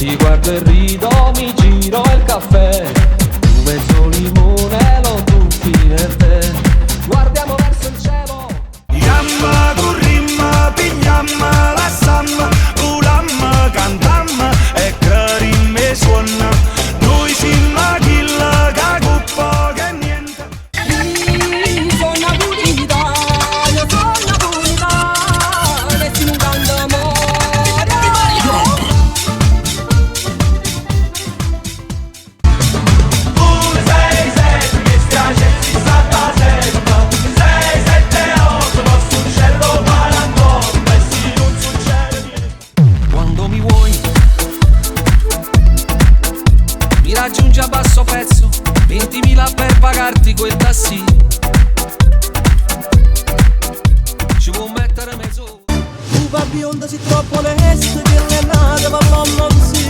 Ti guardo e rido, mi giro il caffè, tu mezzo limone lo tuffi nel tè. Guardiamo verso il cielo. Yamma, currimma, pigliamma, lassamma, culamma, cantamma e carim e suonna. Noi siamo chilla, che cuppa, che niente. Sono pulita, io sono pulita, e si un grande amore. Quando mi vuoi, mi raggiungi a basso prezzo, 20.000 per pagarti quel tassì. Ci può mettere mezzo. Tu va bionda si troppo le che le nate, va mamma si